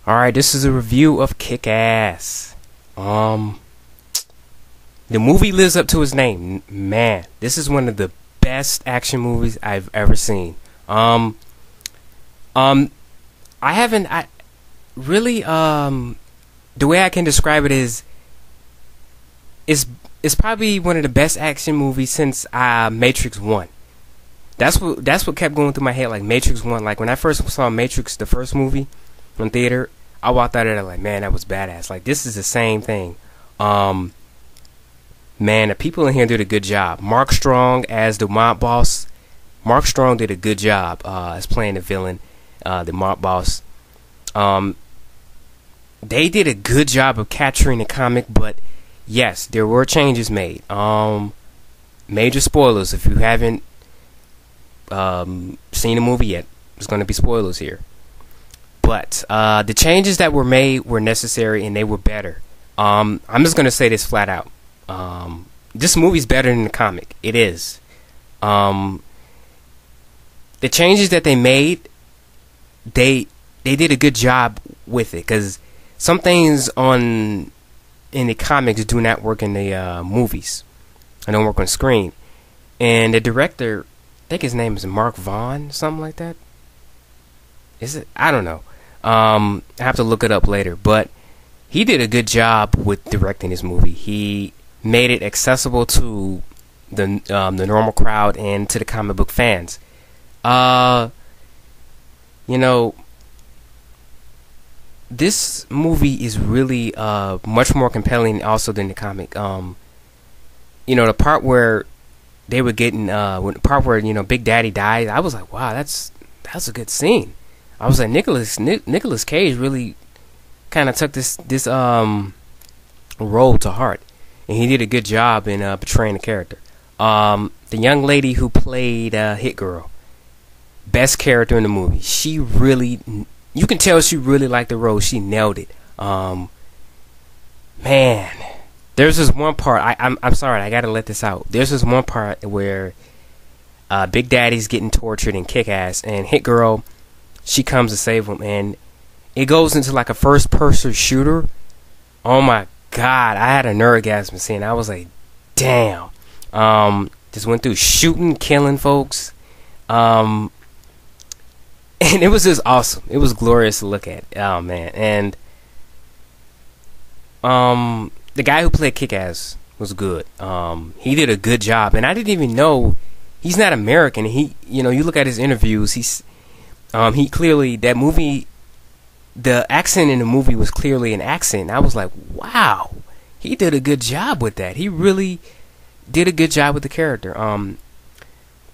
Alright, this is a review of Kick-Ass. The movie lives up to its name. Man, this is one of the best action movies I've ever seen. I haven't, I really, the way I can describe it is, it's probably one of the best action movies since Matrix 1. That's what kept going through my head, like Matrix 1. Like when I first saw Matrix, the first movie in theater, I walked out of there like, man, that was badass. Like this is the same thing. Man, the people in here did a good job. Mark Strong as the mob boss. Mark Strong did a good job as playing the villain, the mob boss. They did a good job of capturing the comic, but yes, there were changes made. Major spoilers if you haven't seen the movie yet. There's going to be spoilers here. But the changes that were made were necessary and they were better. I'm just going to say this flat out. This movie's better than the comic. It is. The changes that they made, they did a good job with it, because some things in the comics do not work in the movies. I don't work on screen. And the director, I think his name is Mark Vaughn, something like that. Is it? I don't know. I have to look it up later. But he did a good job with directing this movie. He made it accessible to the normal crowd and to the comic book fans. This movie is really much more compelling also than the comic. The part where they were getting the part where Big Daddy died, I was like, wow, that's a good scene. I was like, Nicolas Cage really kind of took this role to heart, and he did a good job in portraying the character. The young lady who played Hit Girl, best character in the movie. She really, you can tell she really liked the role. She nailed it. Man, there's this one part. I'm sorry, I gotta let this out. There's this one part where Big Daddy's getting tortured in Kick-Ass, and Hit Girl, she comes to save him, and it goes into like a first-person shooter. Oh my God, I had a nergasm scene. I was like, damn. Just went through shooting, killing folks. And it was just awesome. It was glorious to look at. Oh man. And the guy who played Kick-Ass was good. He did a good job, and I didn't even know he's not American. He, you look at his interviews, he clearly, that movie, the accent in the movie was clearly an accent. I was like, wow, he did a good job with that. He really did a good job with the character.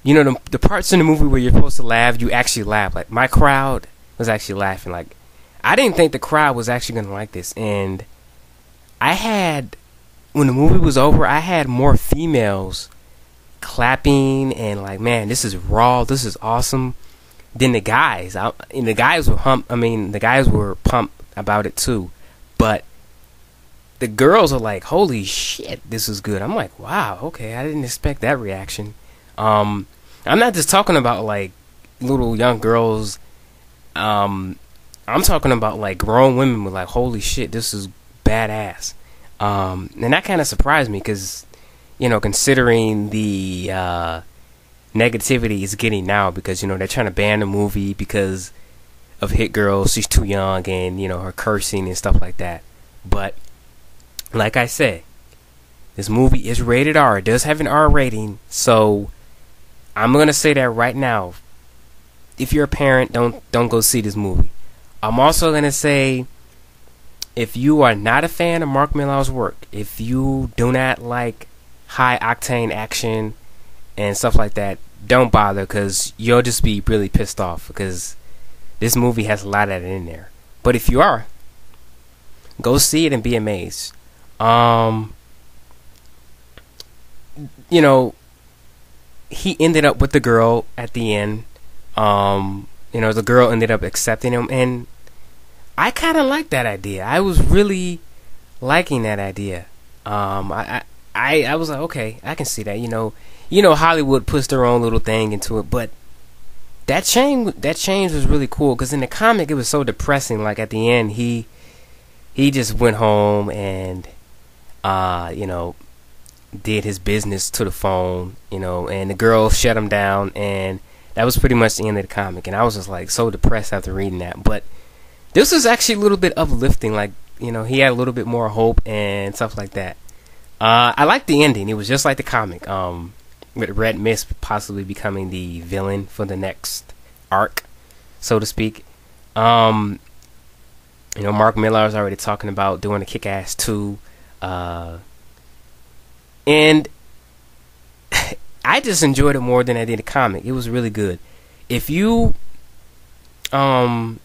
The parts in the movie where you're supposed to laugh, you actually laugh. Like, my crowd was actually laughing. Like, I didn't think the crowd was actually going to like this. And when the movie was over, I had more females clapping and like, man, this is raw, this is awesome, than the guys. And the guys were pumped about it too. But the girls are like, holy shit, this is good. I'm like, wow, okay, I didn't expect that reaction. I'm not just talking about like little young girls. I'm talking about like grown women with like, holy shit, this is badass. And that kind of surprised me, because considering the negativity is getting now, because they're trying to ban the movie because of Hit Girl, she's too young, and her cursing and stuff like that. But like I said, this movie is rated R. It does have an R rating, so I'm gonna say that right now. If you're a parent, don't go see this movie. I'm also gonna say, if you are not a fan of Mark Millar's work, if you do not like high octane action and stuff like that, don't bother, because you'll just be really pissed off, because this movie has a lot of that in there. But if you are, go see it and be amazed. He ended up with the girl at the end. The girl ended up accepting him, and I kind of like that idea. I was really liking that idea. I was like, okay, I can see that. Hollywood puts their own little thing into it, but that change was really cool because in the comic it was so depressing. Like at the end, he just went home and you know, did his business to the phone, you know, and the girl shut him down, and that was pretty much the end of the comic. And I was just like so depressed after reading that. But this was actually a little bit uplifting. Like, you know, he had a little bit more hope and stuff like that. I liked the ending. It was just like the comic, with Red Mist possibly becoming the villain for the next arc, so to speak. You know, Mark Millar is already talking about doing a Kick-Ass 2. And I just enjoyed it more than I did the comic. It was really good. If you're looking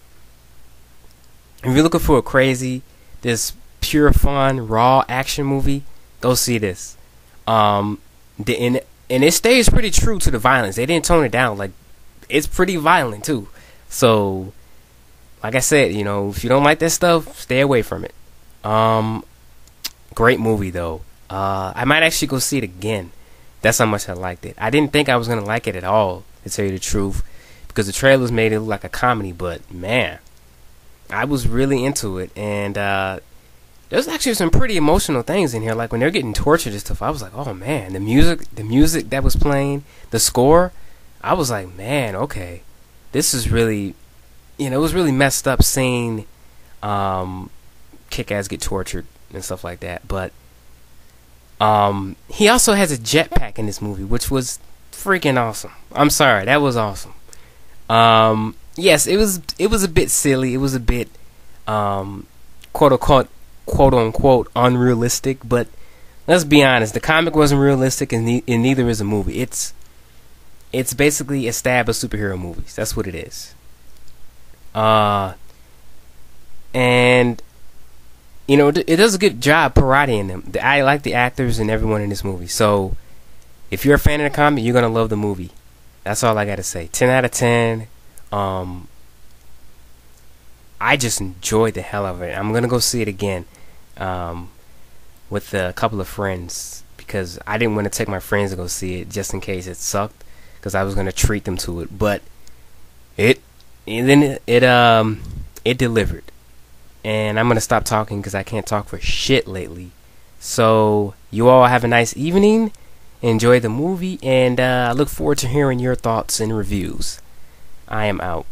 for a crazy, this pure fun, raw action movie, go see this. And it stays pretty true to the violence. They didn't tone it down. Like, it's pretty violent too. So, like I said, you know, if you don't like that stuff, stay away from it. Great movie though. I might actually go see it again. That's how much I liked it. I didn't think I was gonna like it at all, to tell you the truth, because the trailers made it look like a comedy. But man, I was really into it, and there's actually some pretty emotional things in here. Like when they're getting tortured and stuff, I was like, oh man, the music that was playing, the score, I was like, man, okay, this is really, you know, it was really messed up seeing Kick-Ass get tortured and stuff like that. But he also has a jetpack in this movie, which was freaking awesome. I'm sorry, that was awesome. Yes, it was a bit silly. It was a bit quote unquote unrealistic, but let's be honest, the comic wasn't realistic, and neither is the movie. It's basically a stab of superhero movies. That's what it is. And you know, it does a good job parodying them. I like the actors and everyone in this movie. So, if you're a fan of the comic, you're gonna love the movie. That's all I gotta say. 10 out of 10. I just enjoyed the hell out of it. I'm gonna go see it again, with a couple of friends, because I didn't want to take my friends to go see it just in case it sucked, because I was gonna treat them to it. But it delivered. And I'm going to stop talking because I can't talk for shit lately. So, you all have a nice evening. Enjoy the movie. And I look forward to hearing your thoughts and reviews. I am out.